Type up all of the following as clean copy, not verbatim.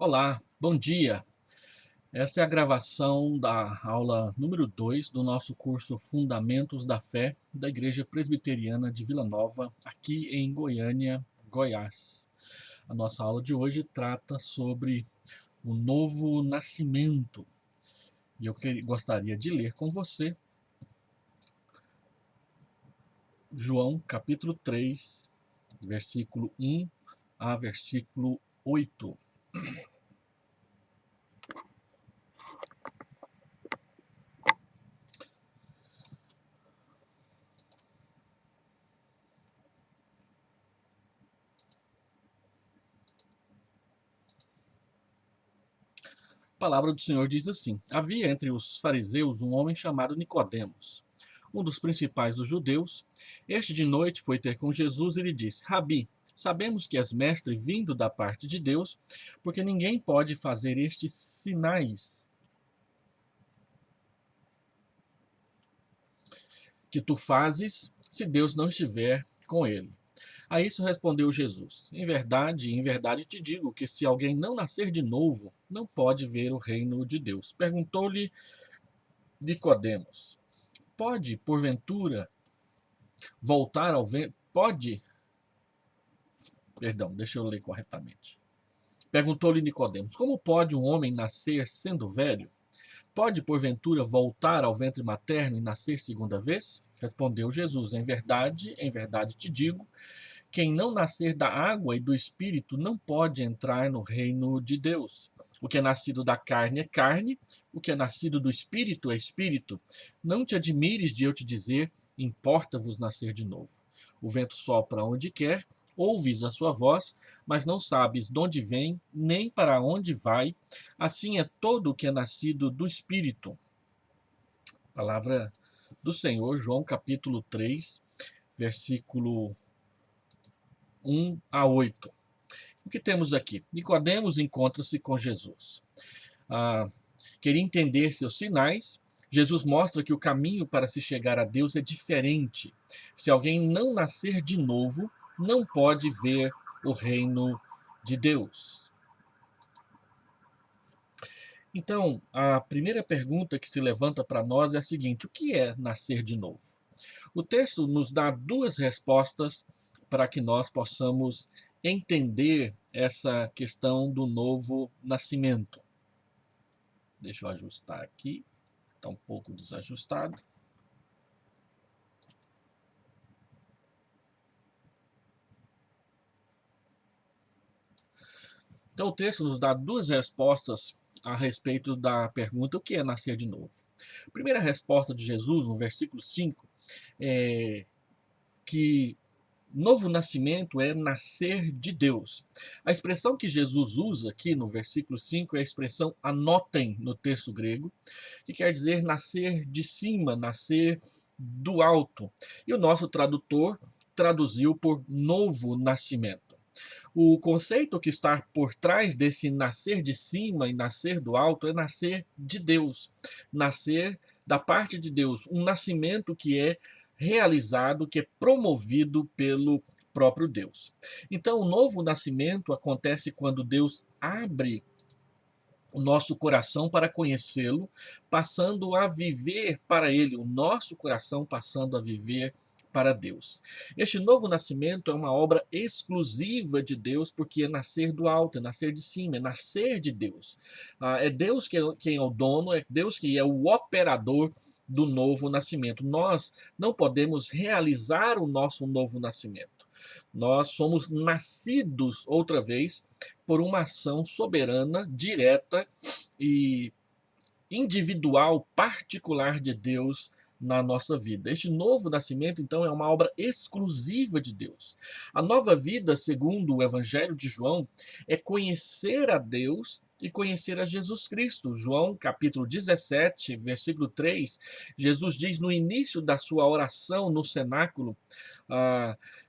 Olá, bom dia. Essa é a gravação da aula número 2 do nosso curso Fundamentos da Fé da Igreja Presbiteriana de Vila Nova, aqui em Goiânia, Goiás. A nossa aula de hoje trata sobre o novo nascimento e eu gostaria de ler com você João capítulo 3, versículo 1 a versículo 8. A palavra do Senhor diz assim: Havia entre os fariseus um homem chamado Nicodemos, um dos principais dos judeus. Este de noite foi ter com Jesus e lhe disse: Rabi, sabemos que és mestre vindo da parte de Deus, porque ninguém pode fazer estes sinais que tu fazes se Deus não estiver com ele. A isso respondeu Jesus: em verdade te digo que se alguém não nascer de novo, não pode ver o reino de Deus. Perguntou-lhe Nicodemos: Pode, porventura, voltar ao vento? Pode, perdão, deixa eu ler corretamente. Perguntou-lhe Nicodemos: Como pode um homem nascer sendo velho? Pode, porventura, voltar ao ventre materno e nascer segunda vez? Respondeu Jesus: em verdade te digo, quem não nascer da água e do espírito não pode entrar no reino de Deus. O que é nascido da carne é carne, o que é nascido do espírito é espírito. Não te admires de eu te dizer, importa-vos nascer de novo. O vento sopra onde quer, ouves a sua voz, mas não sabes de onde vem, nem para onde vai. Assim é todo o que é nascido do espírito. Palavra do Senhor, João capítulo 3, versículo 1 a 8. O que temos aqui? Nicodemos encontra-se com Jesus. Ah, Queria entender seus sinais. Jesus mostra que o caminho para se chegar a Deus é diferente. Se alguém não nascer de novo, não pode ver o reino de Deus. Então, a primeira pergunta que se levanta para nós é a seguinte: o que é nascer de novo? O texto nos dá duas respostas para que nós possamos entender essa questão do novo nascimento. Deixa eu ajustar aqui, está um pouco desajustado. Então, o texto nos dá duas respostas a respeito da pergunta: o que é nascer de novo? A primeira resposta de Jesus, no versículo 5, é que novo nascimento é nascer de Deus. A expressão que Jesus usa aqui no versículo 5 é a expressão anotem no texto grego, que quer dizer nascer de cima, nascer do alto. E o nosso tradutor traduziu por novo nascimento. O conceito que está por trás desse nascer de cima e nascer do alto é nascer de Deus, nascer da parte de Deus, um nascimento que é realizado, que é promovido pelo próprio Deus. Então, o novo nascimento acontece quando Deus abre o nosso coração para conhecê-lo, passando a viver para ele, o nosso coração passando a viver para Deus. Este novo nascimento é uma obra exclusiva de Deus, porque é nascer do alto, é nascer de cima, é nascer de Deus. É Deus quem é o dono, é Deus que é o operador do novo nascimento. Nós não podemos realizar o nosso novo nascimento. Nós somos nascidos outra vez por uma ação soberana, direta e individual, particular de Deus na nossa vida. Este novo nascimento, então, é uma obra exclusiva de Deus. A nova vida, segundo o Evangelho de João, é conhecer a Deus e conhecer a Jesus Cristo. João capítulo 17, versículo 3, Jesus diz no início da sua oração no cenáculo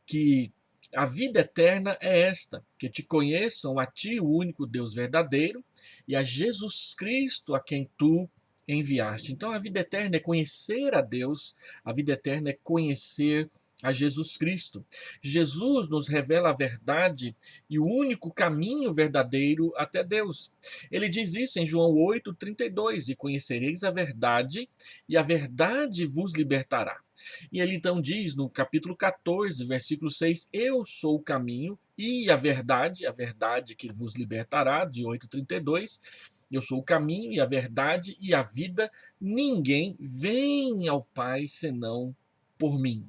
que a vida eterna é esta, que te conheçam a ti, o único Deus verdadeiro, e a Jesus Cristo a quem tu enviaste. Então a vida eterna é conhecer a Deus, a vida eterna é conhecer a Jesus Cristo. Jesus nos revela a verdade e o único caminho verdadeiro até Deus. Ele diz isso em João 8:32: e conhecereis a verdade, e a verdade vos libertará. E ele então diz no capítulo 14, versículo 6: eu sou o caminho e a verdade que vos libertará, de 8:32. Eu sou o caminho e a verdade e a vida, ninguém vem ao Pai senão por mim.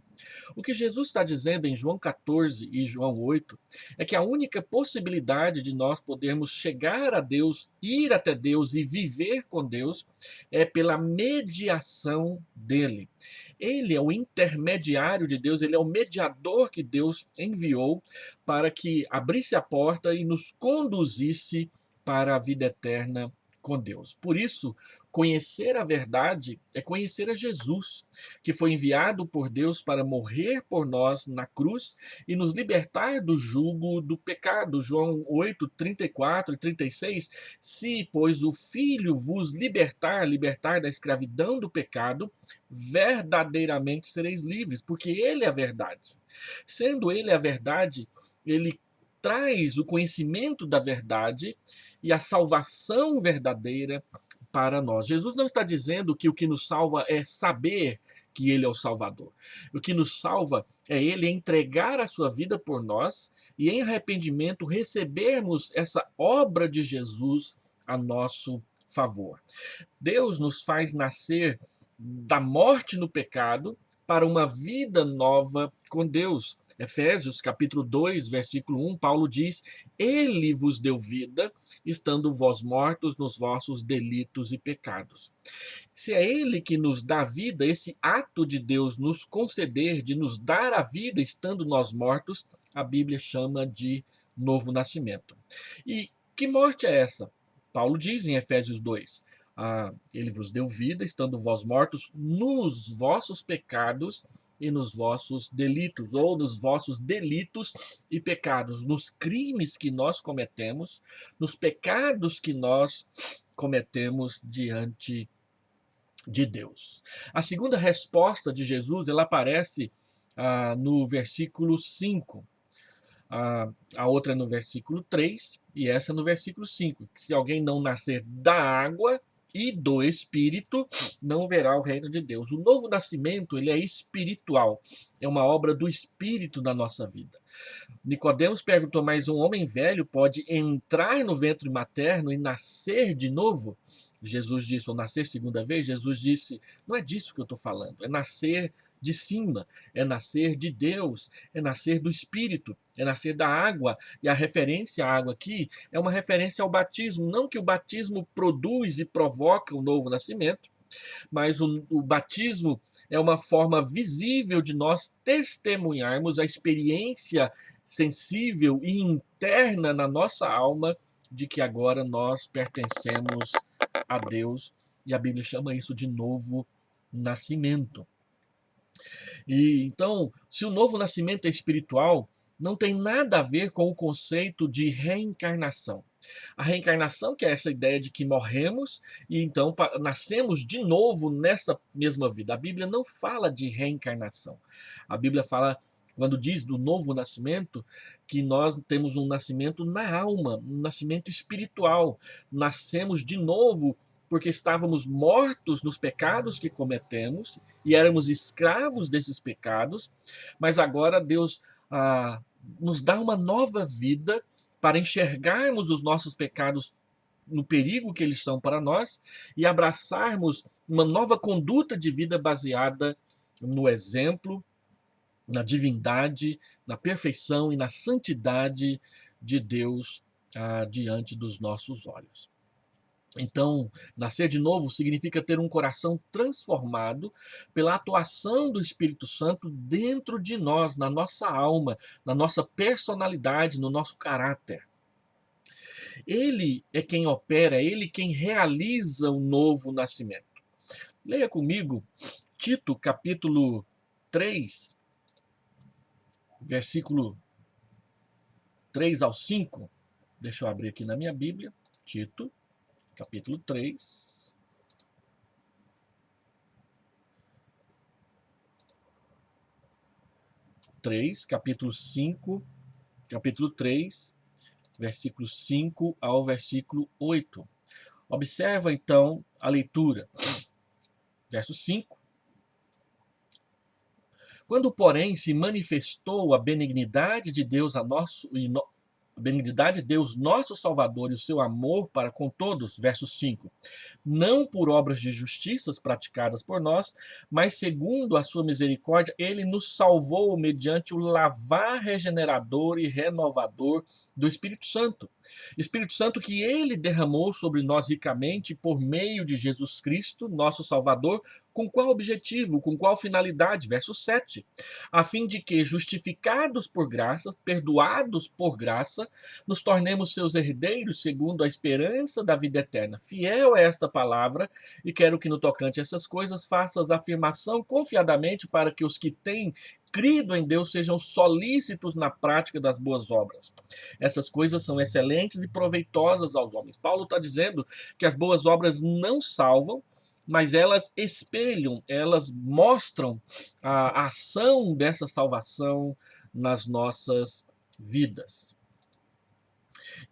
O que Jesus está dizendo em João 14 e João 8 é que a única possibilidade de nós podermos chegar a Deus, ir até Deus e viver com Deus é pela mediação dele. Ele é o intermediário de Deus, ele é o mediador que Deus enviou para que abrisse a porta e nos conduzisse para a vida eterna com Deus. Por isso, conhecer a verdade é conhecer a Jesus, que foi enviado por Deus para morrer por nós na cruz e nos libertar do jugo do pecado. João 8:34 e 36. Se, pois, o Filho vos libertar da escravidão do pecado, verdadeiramente sereis livres, porque ele é a verdade. Sendo ele a verdade, ele traz o conhecimento da verdade e a salvação verdadeira para nós. Jesus não está dizendo que o que nos salva é saber que ele é o Salvador. O que nos salva é ele entregar a sua vida por nós e em arrependimento recebermos essa obra de Jesus a nosso favor. Deus nos faz nascer da morte no pecado para uma vida nova com Deus. Efésios capítulo 2, versículo 1, Paulo diz: ele vos deu vida, estando vós mortos nos vossos delitos e pecados. Se é ele que nos dá vida, esse ato de Deus nos conceder, de nos dar a vida estando nós mortos, a Bíblia chama de novo nascimento. E que morte é essa? Paulo diz em Efésios 2: ele vos deu vida, estando vós mortos nos vossos pecados e nos vossos delitos, ou nos vossos delitos e pecados, nos crimes que nós cometemos, nos pecados que nós cometemos diante de Deus. A segunda resposta de Jesus, ela aparece no versículo 5. A outra é no versículo 3 e essa no versículo 5. Que se alguém não nascer da água e do Espírito, não verá o reino de Deus. O novo nascimento, ele é espiritual. É uma obra do Espírito na nossa vida. Nicodemos perguntou: mas um homem velho pode entrar no ventre materno e nascer de novo? Jesus disse, ou nascer segunda vez? Jesus disse: não é disso que eu estou falando, é nascer de cima, é nascer de Deus, é nascer do Espírito, é nascer da água. E a referência à água aqui é uma referência ao batismo, não que o batismo produz e provoca o novo nascimento, mas o batismo é uma forma visível de nós testemunharmos a experiência sensível e interna na nossa alma de que agora nós pertencemos a Deus, e a Bíblia chama isso de novo nascimento. E então, se o novo nascimento é espiritual, não tem nada a ver com o conceito de reencarnação. A reencarnação, que é essa ideia de que morremos e então nascemos de novo nesta mesma vida. A Bíblia não fala de reencarnação. A Bíblia fala, quando diz do novo nascimento, que nós temos um nascimento na alma, um nascimento espiritual. Nascemos de novo porque estávamos mortos nos pecados que cometemos e éramos escravos desses pecados, mas agora Deus nos dá uma nova vida para enxergarmos os nossos pecados no perigo que eles são para nós e abraçarmos uma nova conduta de vida baseada no exemplo, na divindade, na perfeição e na santidade de Deus diante dos nossos olhos. Então, nascer de novo significa ter um coração transformado pela atuação do Espírito Santo dentro de nós, na nossa alma, na nossa personalidade, no nosso caráter. Ele é quem opera, ele quem realiza o novo nascimento. Leia comigo Tito, capítulo 3, versículo 3 ao 5. Deixa eu abrir aqui na minha Bíblia. Tito, capítulo 3. 3, capítulo 5, capítulo 3, versículo 5 ao versículo 8. Observa então a leitura. Verso 5. Quando, porém, se manifestou a benignidade de Deus a benignidade de Deus, nosso Salvador, e o seu amor para com todos, verso 5, não por obras de justiças praticadas por nós, mas segundo a sua misericórdia, ele nos salvou mediante o lavar regenerador e renovador do Espírito Santo. Espírito Santo que ele derramou sobre nós ricamente por meio de Jesus Cristo, nosso Salvador, com qual objetivo, com qual finalidade? Verso 7. A fim de que, justificados por graça, perdoados por graça, nos tornemos seus herdeiros segundo a esperança da vida eterna. Fiel é esta palavra, e quero que no tocante a essas coisas faças afirmação confiadamente para que os que têm crido em Deus sejam solícitos na prática das boas obras. Essas coisas são excelentes e proveitosas aos homens. Paulo está dizendo que as boas obras não salvam, mas elas espelham, elas mostram a ação dessa salvação nas nossas vidas.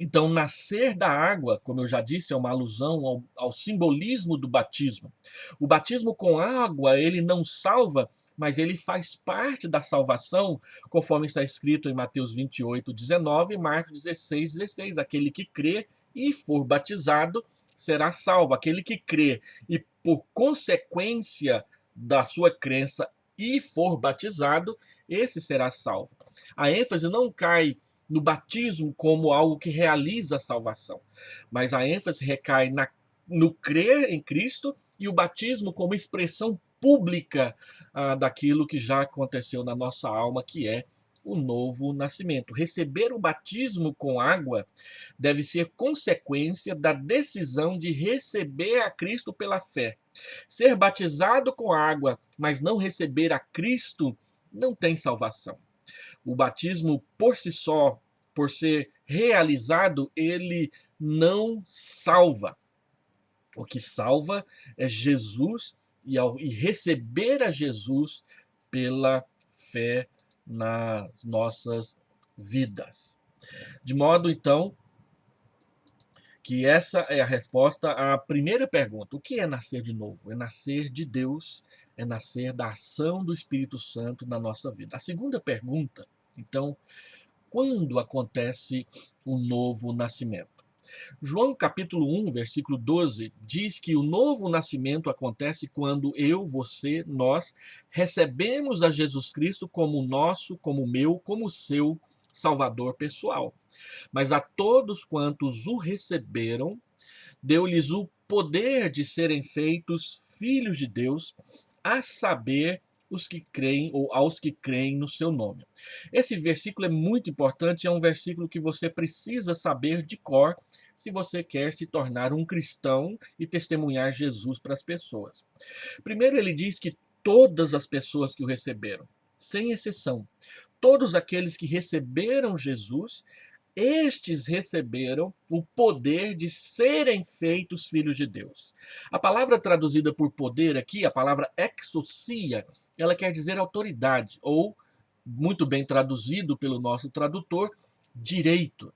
Então, nascer da água, como eu já disse, é uma alusão ao simbolismo do batismo. O batismo com água, ele não salva, mas ele faz parte da salvação, conforme está escrito em Mateus 28, 19 e Marcos 16, 16. Aquele que crê e for batizado será salvo. Aquele que crê e, por consequência da sua crença, e for batizado, esse será salvo. A ênfase não cai no batismo como algo que realiza a salvação, mas a ênfase recai no crer em Cristo e o batismo como expressão pública daquilo que já aconteceu na nossa alma, que é o novo nascimento. Receber o batismo com água deve ser consequência da decisão de receber a Cristo pela fé. Ser batizado com água, mas não receber a Cristo, não tem salvação. O batismo por si só, por ser realizado, ele não salva. O que salva é Jesus e receber a Jesus pela fé nas nossas vidas. De modo, então, que essa é a resposta à primeira pergunta. O que é nascer de novo? É nascer de Deus, é nascer da ação do Espírito Santo na nossa vida. A segunda pergunta, então, quando acontece o novo nascimento? João capítulo 1, versículo 12, diz que o novo nascimento acontece quando eu, você, nós recebemos a Jesus Cristo como nosso, como meu, como seu Salvador pessoal. Mas a todos quantos o receberam, deu-lhes o poder de serem feitos filhos de Deus, a saber, os que creem ou aos que creem no seu nome. Esse versículo é muito importante, é um versículo que você precisa saber de cor se você quer se tornar um cristão e testemunhar Jesus para as pessoas. Primeiro, ele diz que todas as pessoas que o receberam, sem exceção, todos aqueles que receberam Jesus, estes receberam o poder de serem feitos filhos de Deus. A palavra traduzida por poder aqui, a palavra exousia, ela quer dizer autoridade, ou, muito bem traduzido pelo nosso tradutor, direito.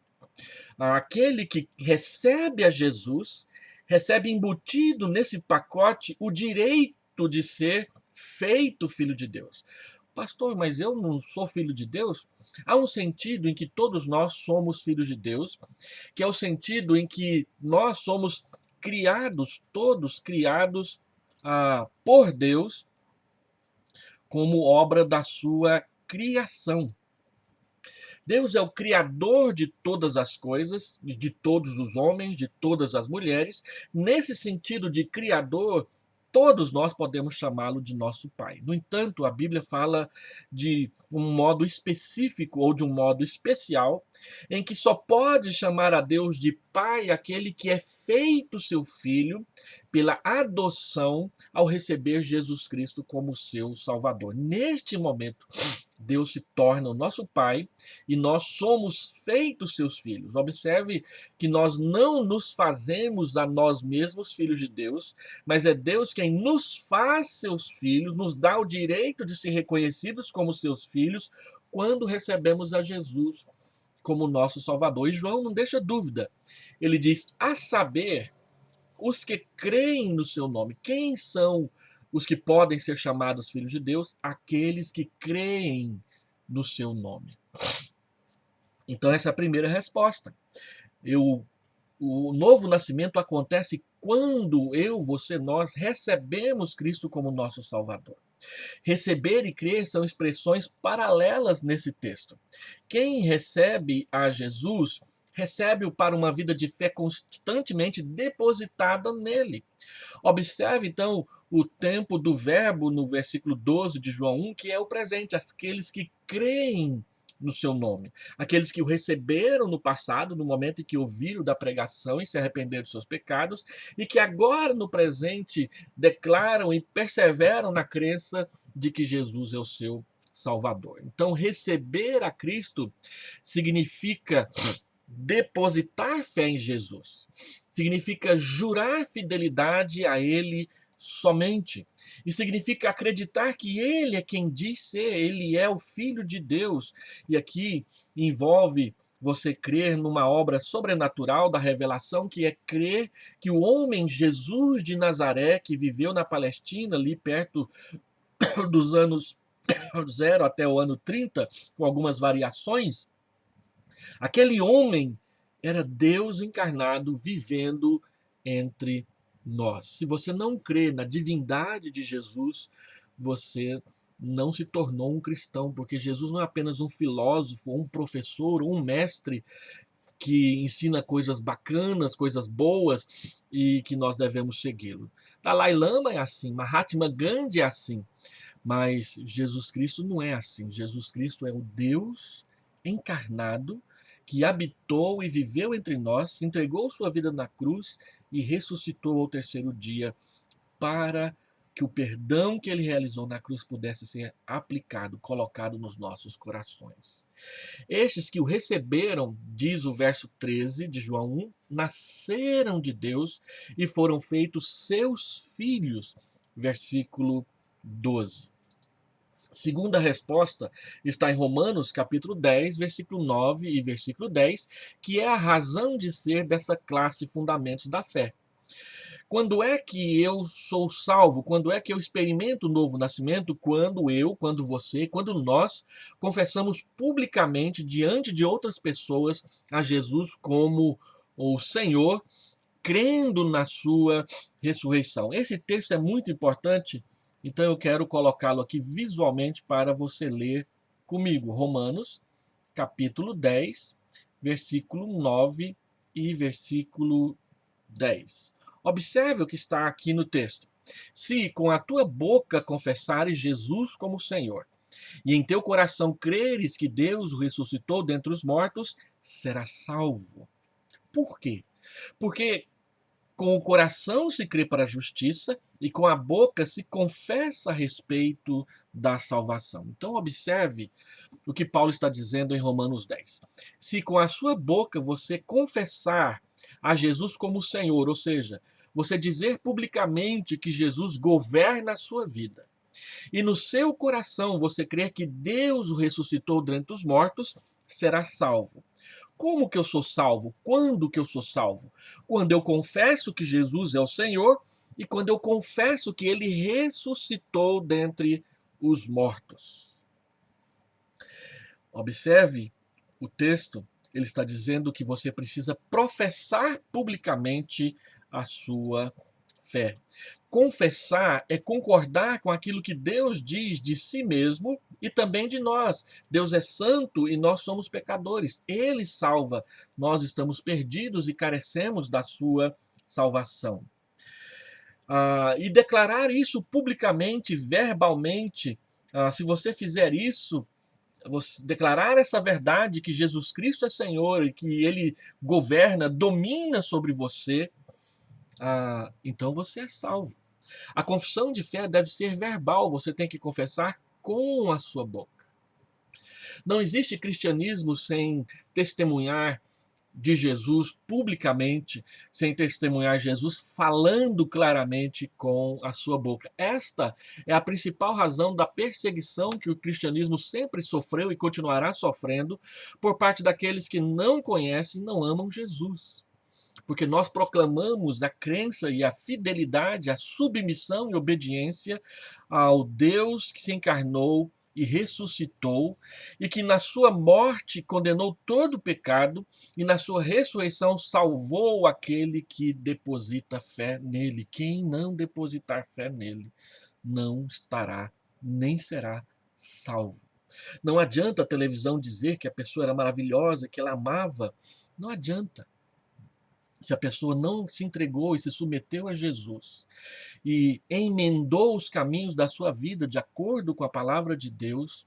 Aquele que recebe a Jesus, recebe embutido nesse pacote o direito de ser feito filho de Deus. Pastor, mas eu não sou filho de Deus? Há um sentido em que todos nós somos filhos de Deus, que é o sentido em que nós somos criados, todos criados por Deus, como obra da sua criação. Deus é o criador de todas as coisas, de todos os homens, de todas as mulheres. Nesse sentido de criador, todos nós podemos chamá-lo de nosso Pai. No entanto, a Bíblia fala de um modo específico ou de um modo especial, em que só pode chamar a Deus de Pai aquele que é feito seu filho pela adoção ao receber Jesus Cristo como seu Salvador. Neste momento, Deus se torna o nosso Pai e nós somos feitos seus filhos. Observe que nós não nos fazemos a nós mesmos filhos de Deus, mas é Deus quem nos faz seus filhos, nos dá o direito de ser reconhecidos como seus filhos quando recebemos a Jesus como nosso Salvador. E João não deixa dúvida. Ele diz: a saber, os que creem no seu nome. Quem são os que podem ser chamados filhos de Deus? Aqueles que creem no seu nome. Então, essa é a primeira resposta. O novo nascimento acontece quando você, nós recebemos Cristo como nosso Salvador. Receber e crer são expressões paralelas nesse texto. Quem recebe a Jesus, recebe-o para uma vida de fé constantemente depositada nele. Observe, então, o tempo do verbo no versículo 12 de João 1, que é o presente, aqueles que creem no seu nome. Aqueles que o receberam no passado, no momento em que ouviram da pregação e se arrependeram dos seus pecados, e que agora, no presente, declaram e perseveram na crença de que Jesus é o seu Salvador. Então, receber a Cristo significa depositar fé em Jesus. Significa jurar fidelidade a Ele somente. E significa acreditar que Ele é quem diz ser, Ele é o Filho de Deus. E aqui envolve você crer numa obra sobrenatural da revelação, que é crer que o homem Jesus de Nazaré, que viveu na Palestina, ali perto dos anos 0 até o ano 30, com algumas variações, aquele homem era Deus encarnado vivendo entre nós. Se você não crê na divindade de Jesus, você não se tornou um cristão, porque Jesus não é apenas um filósofo, um professor, um mestre que ensina coisas bacanas, coisas boas e que nós devemos segui-lo. Dalai Lama é assim, Mahatma Gandhi é assim, mas Jesus Cristo não é assim. Jesus Cristo é o Deus encarnado que habitou e viveu entre nós, entregou sua vida na cruz e ressuscitou ao terceiro dia para que o perdão que ele realizou na cruz pudesse ser aplicado, colocado nos nossos corações. Estes que o receberam, diz o verso 13 de João 1, nasceram de Deus e foram feitos seus filhos, versículo 12. Segunda resposta está em Romanos capítulo 10, versículo 9 e versículo 10, que é a razão de ser dessa classe Fundamentos da Fé. Quando é que eu sou salvo? Quando é que eu experimento o novo nascimento? Quando você, quando nós confessamos publicamente diante de outras pessoas a Jesus como o Senhor, crendo na sua ressurreição. Esse texto é muito importante, então eu quero colocá-lo aqui visualmente para você ler comigo. Romanos, capítulo 10, versículo 9 e versículo 10. Observe o que está aqui no texto. Se com a tua boca confessares Jesus como Senhor, e em teu coração creres que Deus o ressuscitou dentre os mortos, serás salvo. Por quê? Porque com o coração se crê para a justiça e com a boca se confessa a respeito da salvação. Então, observe o que Paulo está dizendo em Romanos 10. Se com a sua boca você confessar a Jesus como Senhor, ou seja, você dizer publicamente que Jesus governa a sua vida, e no seu coração você crer que Deus o ressuscitou dentre os mortos, será salvo. Como que eu sou salvo? Quando que eu sou salvo? Quando eu confesso que Jesus é o Senhor e quando eu confesso que ele ressuscitou dentre os mortos. Observe o texto, ele está dizendo que você precisa professar publicamente a sua fé. Confessar é concordar com aquilo que Deus diz de si mesmo e também de nós. Deus é santo e nós somos pecadores. Ele salva. Nós estamos perdidos e carecemos da sua salvação. E declarar isso publicamente, verbalmente, se você fizer isso, você declarar essa verdade que Jesus Cristo é Senhor e que Ele governa, domina sobre você, então você é salvo. A confissão de fé deve ser verbal, você tem que confessar com a sua boca. Não existe cristianismo sem testemunhar de Jesus publicamente, sem testemunhar Jesus, falando claramente com a sua boca. Esta é a principal razão da perseguição que o cristianismo sempre sofreu e continuará sofrendo por parte daqueles que não conhecem e não amam Jesus. Porque nós proclamamos a crença e a fidelidade, a submissão e obediência ao Deus que se encarnou e ressuscitou, e que na sua morte condenou todo o pecado, e na sua ressurreição salvou aquele que deposita fé nele. Quem não depositar fé nele não estará, nem será salvo. Não adianta a televisão dizer que a pessoa era maravilhosa, que ela amava. Não adianta. Se a pessoa não se entregou e se submeteu a Jesus e emendou os caminhos da sua vida de acordo com a palavra de Deus,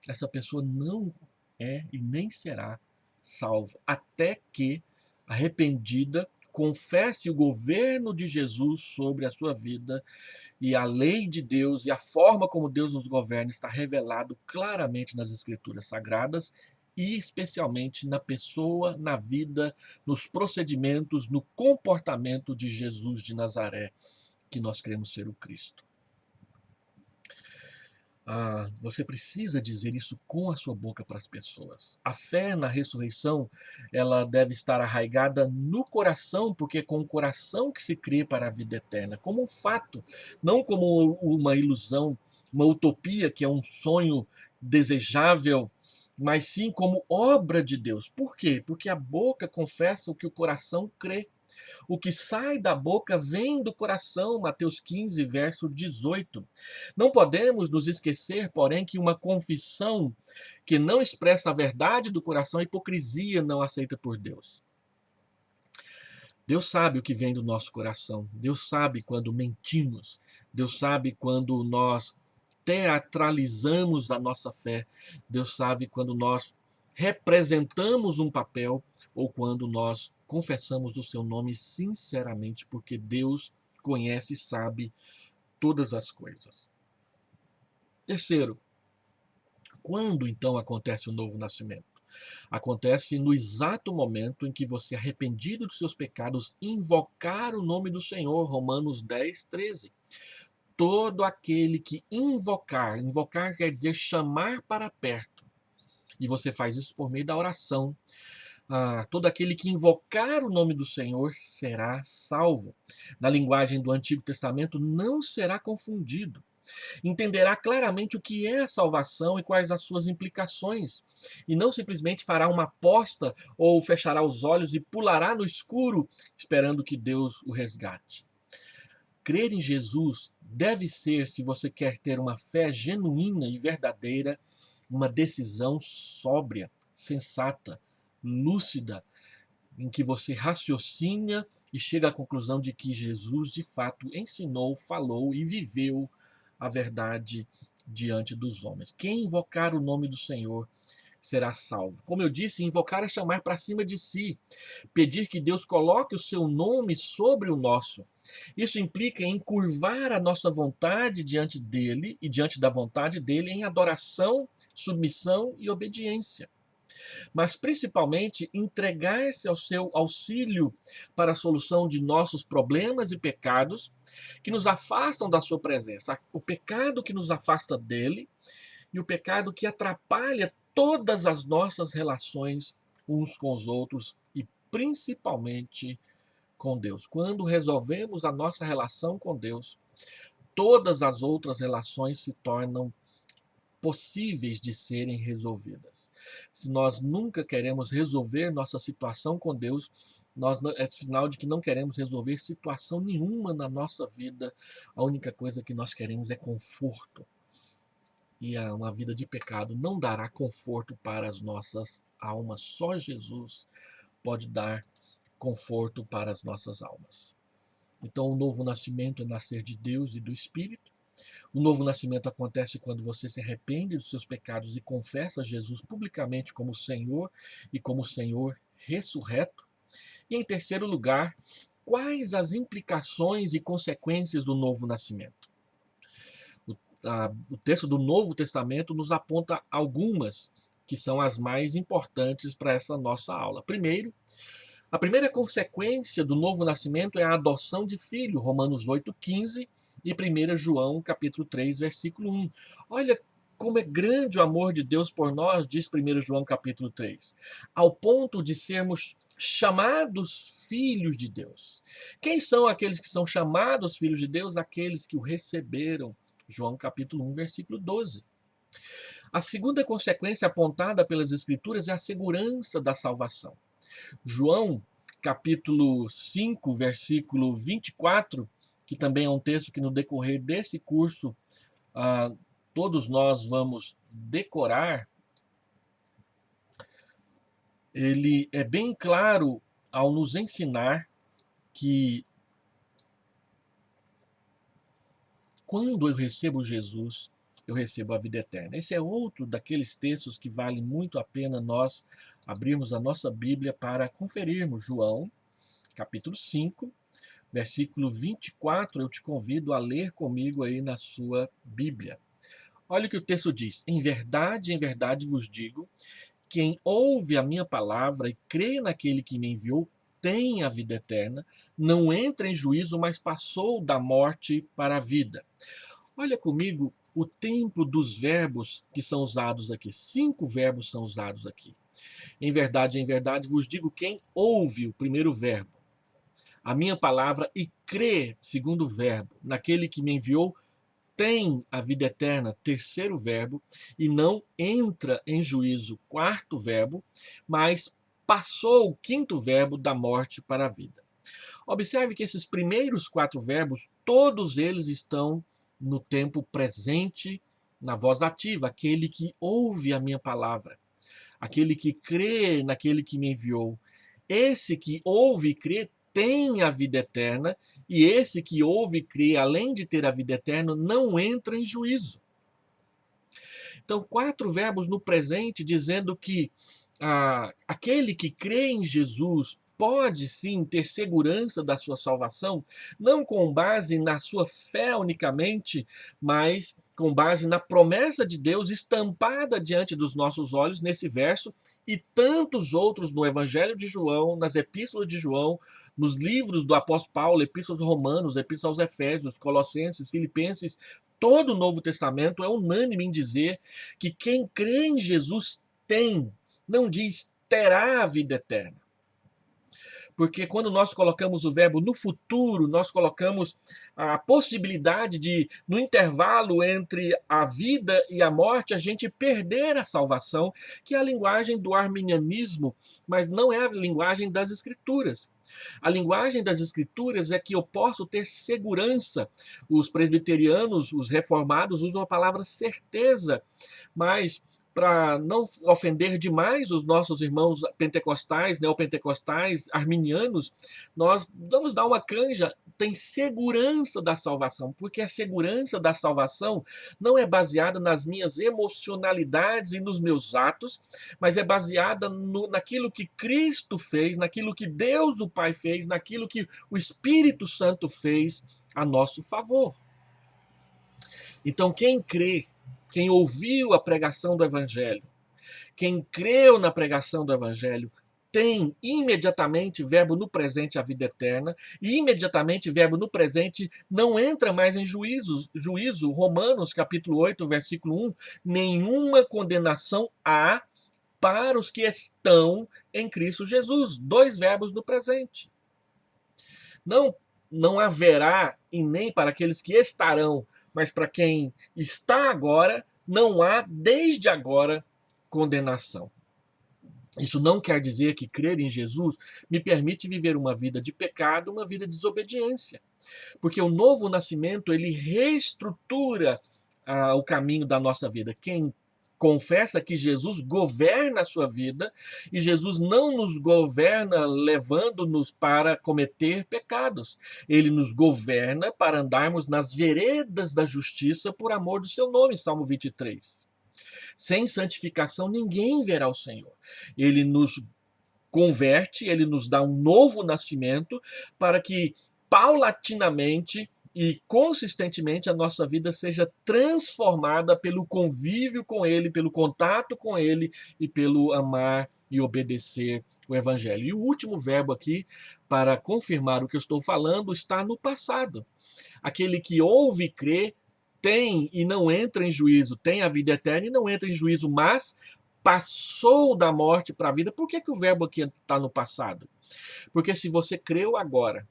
essa pessoa não é e nem será salva, até que, arrependida, confesse o governo de Jesus sobre a sua vida, e a lei de Deus e a forma como Deus nos governa está revelado claramente nas Escrituras Sagradas, e especialmente na pessoa, na vida, nos procedimentos, no comportamento de Jesus de Nazaré, que nós cremos ser o Cristo. Você precisa dizer isso com a sua boca para as pessoas. A fé na ressurreição, ela deve estar arraigada no coração, porque é com o coração que se crê para a vida eterna, como um fato, não como uma ilusão, uma utopia que é um sonho desejável, mas sim como obra de Deus. Por quê? Porque a boca confessa o que o coração crê. O que sai da boca vem do coração, Mateus 15, verso 18. Não podemos nos esquecer, porém, que uma confissão que não expressa a verdade do coração é hipocrisia não aceita por Deus. Deus sabe o que vem do nosso coração. Deus sabe quando mentimos. Deus sabe quando nós teatralizamos a nossa fé. Deus sabe quando nós representamos um papel ou quando nós confessamos o seu nome sinceramente, porque Deus conhece e sabe todas as coisas. Terceiro, quando então acontece o novo nascimento? Acontece no exato momento em que você, arrependido dos seus pecados, invocar o nome do Senhor, Romanos 10, 13. Todo aquele que invocar quer dizer chamar para perto, e você faz isso por meio da oração. Todo aquele que invocar o nome do Senhor será salvo. Na linguagem do Antigo Testamento, não será confundido. Entenderá claramente o que é a salvação e quais as suas implicações, e não simplesmente fará uma aposta ou fechará os olhos e pulará no escuro esperando que Deus o resgate. Crer em Jesus deve ser, se você quer ter uma fé genuína e verdadeira, uma decisão sóbria, sensata, lúcida, em que você raciocina e chega à conclusão de que Jesus de fato ensinou, falou e viveu a verdade diante dos homens. Quem invocar o nome do Senhor será salvo. Como eu disse, invocar é chamar para cima de si, pedir que Deus coloque o seu nome sobre o nosso. Isso implica em curvar a nossa vontade diante dele e diante da vontade dele em adoração, submissão e obediência. Mas principalmente entregar-se ao seu auxílio para a solução de nossos problemas e pecados que nos afastam da sua presença. O pecado que nos afasta dele e o pecado que atrapalha todas as nossas relações uns com os outros e principalmente com Deus. Quando resolvemos a nossa relação com Deus, todas as outras relações se tornam possíveis de serem resolvidas. Se nós nunca queremos resolver nossa situação com Deus, é sinal de que não queremos resolver situação nenhuma na nossa vida. A única coisa que nós queremos é conforto. E uma vida de pecado não dará conforto para as nossas almas. Só Jesus pode dar conforto para as nossas almas. Então, o novo nascimento é nascer de Deus e do Espírito. O novo nascimento acontece quando você se arrepende dos seus pecados e confessa Jesus publicamente como Senhor e como Senhor ressurreto. E em terceiro lugar, quais as implicações e consequências do novo nascimento? O texto do Novo Testamento nos aponta algumas que são as mais importantes para essa nossa aula. Primeiro, a primeira consequência do novo nascimento é a adoção de filho, Romanos 8,15 e 1 João capítulo 3, versículo 1. Olha como é grande o amor de Deus por nós, diz 1 João capítulo 3, ao ponto de sermos chamados filhos de Deus. Quem são aqueles que são chamados filhos de Deus? Aqueles que o receberam. João capítulo 1, versículo 12. A segunda consequência apontada pelas Escrituras é a segurança da salvação. João, capítulo 5, versículo 24, que também é um texto que no decorrer desse curso todos nós vamos decorar, ele é bem claro ao nos ensinar que quando eu recebo Jesus, eu recebo a vida eterna. Esse é outro daqueles textos que vale muito a pena nós abrirmos a nossa Bíblia para conferirmos. João, capítulo 5, versículo 24, eu te convido a ler comigo aí na sua Bíblia. Olha o que o texto diz: em verdade vos digo, quem ouve a minha palavra e crê naquele que me enviou, tem a vida eterna, não entra em juízo, mas passou da morte para a vida. Olha comigo o tempo dos verbos que são usados aqui. 5 verbos são usados aqui. Em verdade vos digo, quem ouve, o primeiro verbo, a minha palavra e crê, segundo verbo, naquele que me enviou, tem a vida eterna, terceiro verbo, e não entra em juízo, quarto verbo, mas passou o quinto verbo da morte para a vida. Observe que esses primeiros 4 verbos, todos eles estão no tempo presente, na voz ativa, aquele que ouve a minha palavra, aquele que crê naquele que me enviou. Esse que ouve e crê tem a vida eterna, e esse que ouve e crê, além de ter a vida eterna, não entra em juízo. Então, 4 verbos no presente dizendo que aquele que crê em Jesus pode sim ter segurança da sua salvação, não com base na sua fé unicamente, mas com base na promessa de Deus estampada diante dos nossos olhos nesse verso e tantos outros no Evangelho de João, nas Epístolas de João, nos livros do apóstolo Paulo, Epístolas Romanos, Epístolas aos Efésios, Colossenses, Filipenses. Todo o Novo Testamento é unânime em dizer que quem crê em Jesus tem, não diz terá a vida eterna. Porque quando nós colocamos o verbo no futuro, nós colocamos a possibilidade de, no intervalo entre a vida e a morte, a gente perder a salvação, que é a linguagem do arminianismo, mas não é a linguagem das Escrituras. A linguagem das Escrituras é que eu posso ter segurança. Os presbiterianos, os reformados, usam a palavra certeza, mas para não ofender demais os nossos irmãos pentecostais, neopentecostais, arminianos, nós vamos dar uma canja, tem segurança da salvação, porque a segurança da salvação não é baseada nas minhas emocionalidades e nos meus atos, mas é baseada naquilo que Cristo fez, naquilo que Deus o Pai fez, naquilo que o Espírito Santo fez a nosso favor. Então, quem crê, quem ouviu a pregação do Evangelho, quem creu na pregação do Evangelho, tem imediatamente verbo no presente a vida eterna, e imediatamente verbo no presente não entra mais em juízo. Romanos capítulo 8, versículo 1, nenhuma condenação há para os que estão em Cristo Jesus. 2 verbos no presente. Não haverá, e nem para aqueles que estarão, mas para quem está agora, não há desde agora condenação. Isso não quer dizer que crer em Jesus me permite viver uma vida de pecado, uma vida de desobediência. Porque o novo nascimento, ele reestrutura o caminho da nossa vida. Quem confessa que Jesus governa a sua vida e Jesus não nos governa levando-nos para cometer pecados. Ele nos governa para andarmos nas veredas da justiça por amor do seu nome, Salmo 23. Sem santificação ninguém verá o Senhor. Ele nos converte, ele nos dá um novo nascimento para que paulatinamente e consistentemente a nossa vida seja transformada pelo convívio com Ele, pelo contato com Ele e pelo amar e obedecer o Evangelho. E o último verbo aqui, para confirmar o que eu estou falando, está no passado. Aquele que ouve e crê tem e não entra em juízo, tem a vida eterna e não entra em juízo, mas passou da morte para a vida. Por que o verbo aqui está no passado? Porque se você creu agora,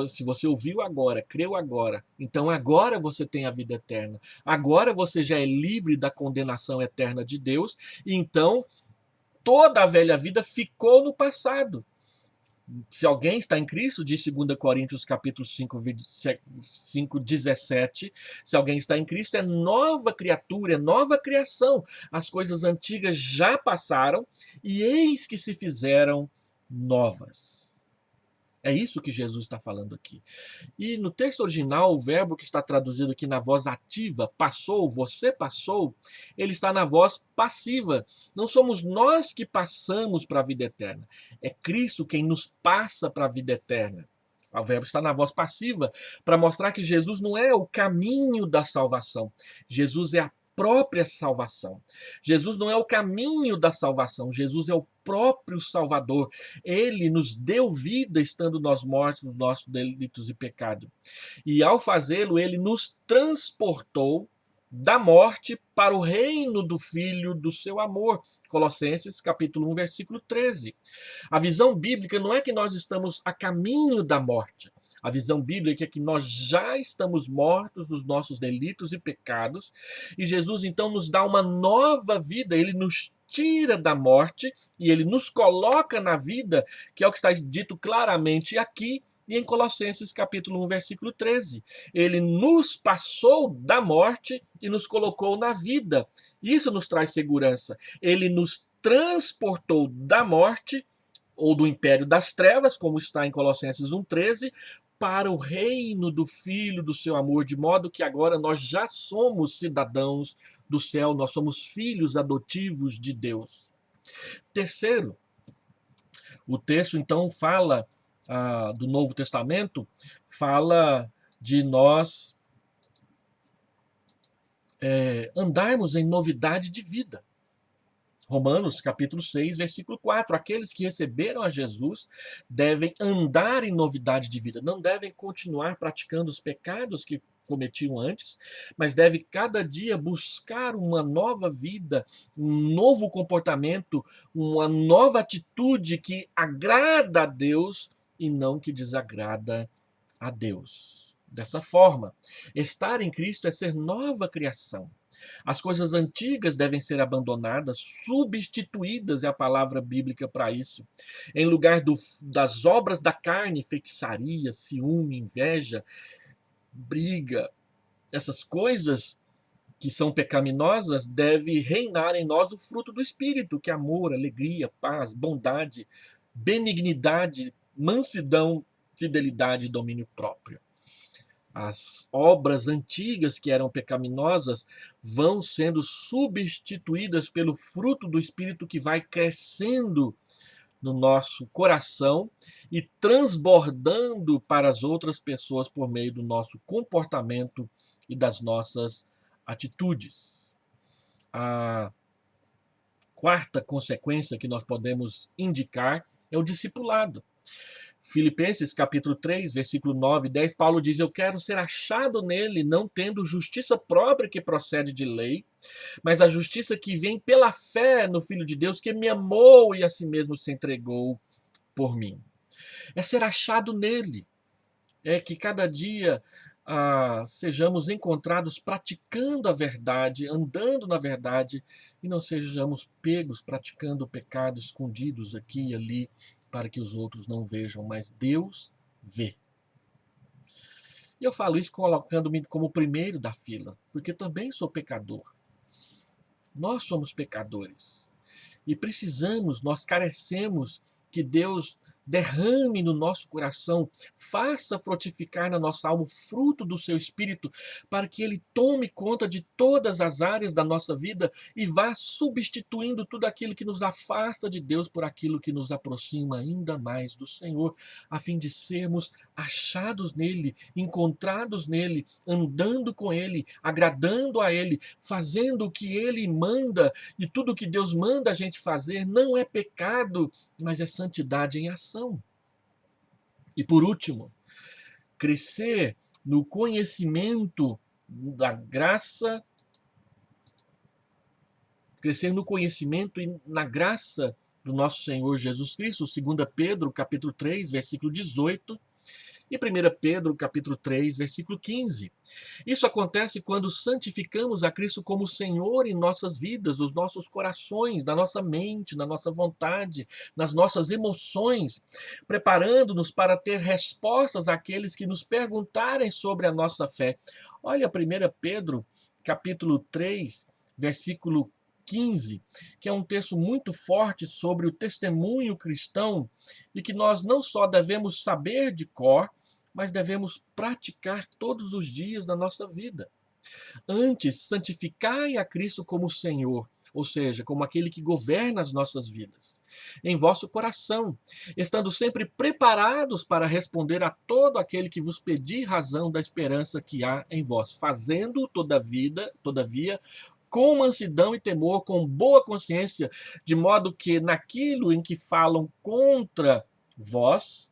se você ouviu agora, creu agora, então agora você tem a vida eterna. Agora você já é livre da condenação eterna de Deus, e então toda a velha vida ficou no passado. Se alguém está em Cristo, diz 2 Coríntios capítulo 5, 17, se alguém está em Cristo, é nova criatura, é nova criação. As coisas antigas já passaram e eis que se fizeram novas. É isso que Jesus está falando aqui. E no texto original, o verbo que está traduzido aqui na voz ativa, passou, você passou, ele está na voz passiva. Não somos nós que passamos para a vida eterna. É Cristo quem nos passa para a vida eterna. O verbo está na voz passiva para mostrar que Jesus não é o caminho da salvação. Jesus é a própria salvação. Jesus não é o caminho da salvação. Jesus é o próprio Salvador. Ele nos deu vida estando nós mortos nos nossos delitos e pecados. E ao fazê-lo, ele nos transportou da morte para o reino do Filho do seu amor. Colossenses capítulo 1, versículo 13. A visão bíblica não é que nós estamos a caminho da morte. A visão bíblica é que nós já estamos mortos nos nossos delitos e pecados, e Jesus então nos dá uma nova vida, ele nos tira da morte e ele nos coloca na vida, que é o que está dito claramente aqui e em Colossenses capítulo 1, versículo 13. Ele nos passou da morte e nos colocou na vida. Isso nos traz segurança. Ele nos transportou da morte ou do império das trevas, como está em Colossenses 1,13, para o reino do Filho do seu amor, de modo que agora nós já somos cidadãos do céu, nós somos filhos adotivos de Deus. Terceiro, o texto então fala do Novo Testamento, fala de nós andarmos em novidade de vida. Romanos capítulo 6, versículo 4. Aqueles que receberam a Jesus devem andar em novidade de vida, não devem continuar praticando os pecados que cometiam antes, mas devem cada dia buscar uma nova vida, um novo comportamento, uma nova atitude que agrada a Deus e não que desagrada a Deus. Dessa forma, estar em Cristo é ser nova criação. As coisas antigas devem ser abandonadas, substituídas é a palavra bíblica para isso. Em lugar das obras da carne, feitiçaria, ciúme, inveja, briga, essas coisas que são pecaminosas, deve reinar em nós o fruto do Espírito, que é amor, alegria, paz, bondade, benignidade, mansidão, fidelidade e domínio próprio. As obras antigas que eram pecaminosas vão sendo substituídas pelo fruto do Espírito que vai crescendo no nosso coração e transbordando para as outras pessoas por meio do nosso comportamento e das nossas atitudes. A quarta consequência que nós podemos indicar é o discipulado. Filipenses capítulo 3, versículo 9 e 10, Paulo diz: eu quero ser achado nele, não tendo justiça própria que procede de lei, mas a justiça que vem pela fé no Filho de Deus, que me amou e a si mesmo se entregou por mim. É ser achado nele. É que cada dia sejamos encontrados praticando a verdade, andando na verdade, e não sejamos pegos praticando pecados escondidos aqui e ali, para que os outros não vejam, mas Deus vê. E eu falo isso colocando-me como o primeiro da fila, porque também sou pecador. Nós somos pecadores. E precisamos, nós carecemos que Deus derrame no nosso coração, faça frutificar na nossa alma o fruto do seu Espírito, para que ele tome conta de todas as áreas da nossa vida e vá substituindo tudo aquilo que nos afasta de Deus por aquilo que nos aproxima ainda mais do Senhor, a fim de sermos achados nele, encontrados nele, andando com ele, agradando a ele, fazendo o que ele manda, e tudo o que Deus manda a gente fazer não é pecado, mas é santidade em ação. E por último, crescer no conhecimento da graça, crescer no conhecimento e na graça do nosso Senhor Jesus Cristo, 2 Pedro, capítulo 3, versículo 18, e 1 Pedro, capítulo 3, versículo 15. Isso acontece quando santificamos a Cristo como Senhor em nossas vidas, nos nossos corações, na nossa mente, na nossa vontade, nas nossas emoções, preparando-nos para ter respostas àqueles que nos perguntarem sobre a nossa fé. Olha 1 Pedro, capítulo 3, versículo 15, que é um texto muito forte sobre o testemunho cristão e que nós não só devemos saber de cor, mas devemos praticar todos os dias da nossa vida. Antes, santificai a Cristo como Senhor, ou seja, como aquele que governa as nossas vidas, em vosso coração, estando sempre preparados para responder a todo aquele que vos pedir razão da esperança que há em vós, fazendo todavia, com mansidão e temor, com boa consciência, de modo que naquilo em que falam contra vós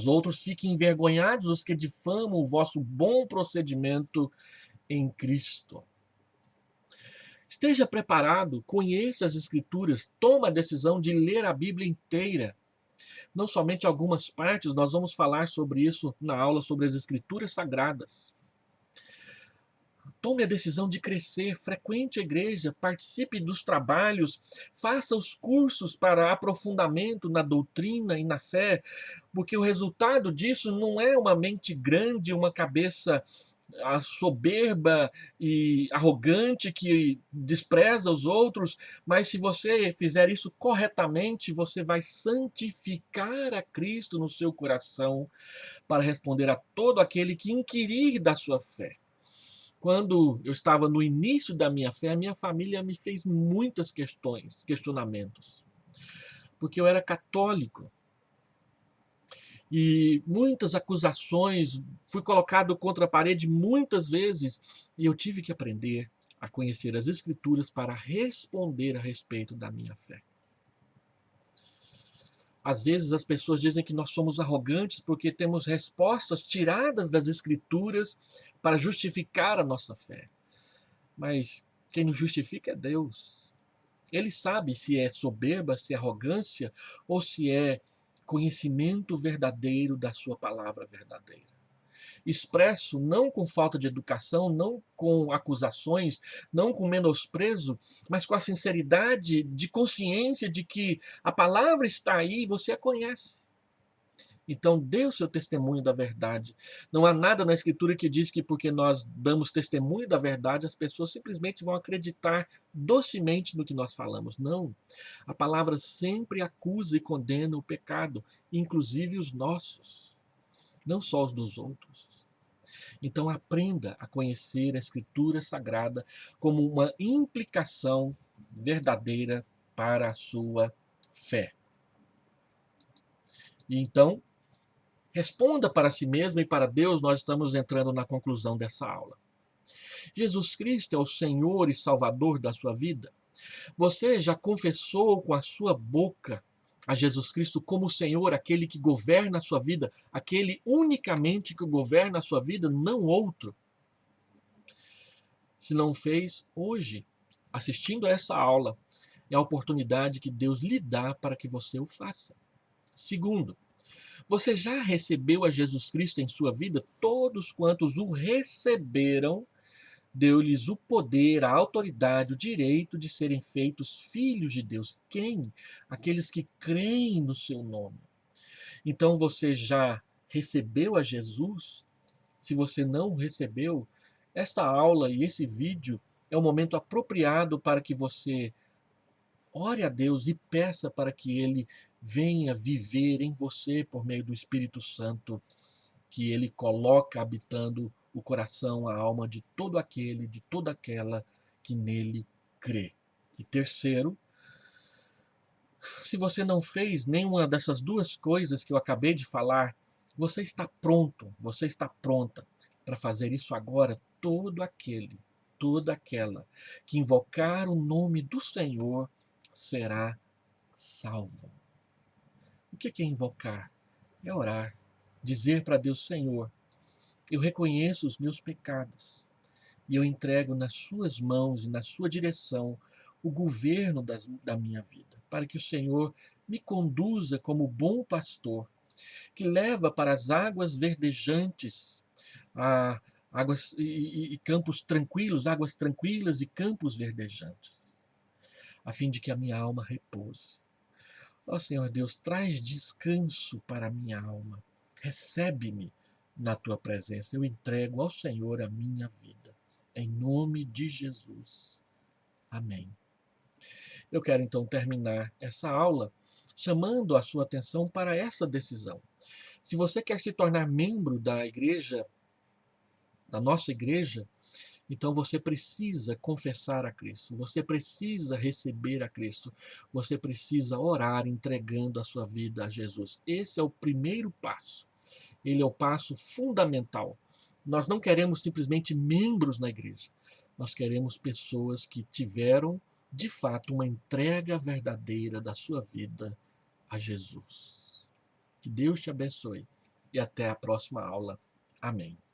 outros fiquem envergonhados os que difamam o vosso bom procedimento em Cristo. Esteja preparado, conheça as Escrituras, toma a decisão de ler a Bíblia inteira. Não somente algumas partes, nós vamos falar sobre isso na aula sobre as Escrituras Sagradas. Tome a decisão de crescer, frequente a igreja, participe dos trabalhos, faça os cursos para aprofundamento na doutrina e na fé, porque o resultado disso não é uma mente grande, uma cabeça soberba e arrogante que despreza os outros, mas se você fizer isso corretamente, você vai santificar a Cristo no seu coração para responder a todo aquele que inquirir da sua fé. Quando eu estava no início da minha fé, a minha família me fez muitos questionamentos, porque eu era católico. E muitas acusações, fui colocado contra a parede muitas vezes, e eu tive que aprender a conhecer as Escrituras para responder a respeito da minha fé. Às vezes as pessoas dizem que nós somos arrogantes porque temos respostas tiradas das Escrituras para justificar a nossa fé. Mas quem nos justifica é Deus. Ele sabe se é soberba, se é arrogância ou se é conhecimento verdadeiro da sua palavra verdadeira. Expresso não com falta de educação, não com acusações, não com menosprezo, mas com a sinceridade de consciência de que a palavra está aí e você a conhece. Então, dê o seu testemunho da verdade. Não há nada na Escritura que diz que porque nós damos testemunho da verdade, as pessoas simplesmente vão acreditar docemente no que nós falamos. Não. A palavra sempre acusa e condena o pecado, inclusive os nossos, não só os dos outros. Então, aprenda a conhecer a Escritura Sagrada como uma implicação verdadeira para a sua fé. E então, responda para si mesmo e para Deus, nós estamos entrando na conclusão dessa aula. Jesus Cristo é o Senhor e Salvador da sua vida? Você já confessou com a sua boca a Jesus Cristo como o Senhor, aquele que governa a sua vida, aquele unicamente que governa a sua vida, não outro? Se não fez, hoje, assistindo a essa aula, é a oportunidade que Deus lhe dá para que você o faça. Segundo, você já recebeu a Jesus Cristo em sua vida? Todos quantos o receberam, deu-lhes o poder, a autoridade, o direito de serem feitos filhos de Deus. Quem? Aqueles que creem no seu nome. Então você já recebeu a Jesus? Se você não recebeu, esta aula e esse vídeo é o momento apropriado para que você ore a Deus e peça para que Ele venha viver em você por meio do Espírito Santo, que ele coloca habitando o coração, a alma de todo aquele, de toda aquela que nele crê. E terceiro, se você não fez nenhuma dessas duas coisas que eu acabei de falar, você está pronto, você está pronta para fazer isso agora. Todo aquele, toda aquela que invocar o nome do Senhor será salvo. O que é invocar? É orar, dizer para Deus: Senhor, eu reconheço os meus pecados e eu entrego nas suas mãos e na sua direção o governo da minha vida, para que o Senhor me conduza como bom pastor, que leva para as águas verdejantes, a águas e campos tranquilos, águas tranquilas e campos verdejantes, a fim de que a minha alma repouse. Ó Senhor Deus, traz descanso para a minha alma. Recebe-me na tua presença. Eu entrego ao Senhor a minha vida. Em nome de Jesus. Amém. Eu quero então terminar essa aula chamando a sua atenção para essa decisão. Se você quer se tornar membro da igreja, da nossa igreja, então você precisa confessar a Cristo, você precisa receber a Cristo, você precisa orar entregando a sua vida a Jesus. Esse é o primeiro passo, ele é o passo fundamental. Nós não queremos simplesmente membros na igreja, nós queremos pessoas que tiveram, de fato, uma entrega verdadeira da sua vida a Jesus. Que Deus te abençoe e até a próxima aula. Amém.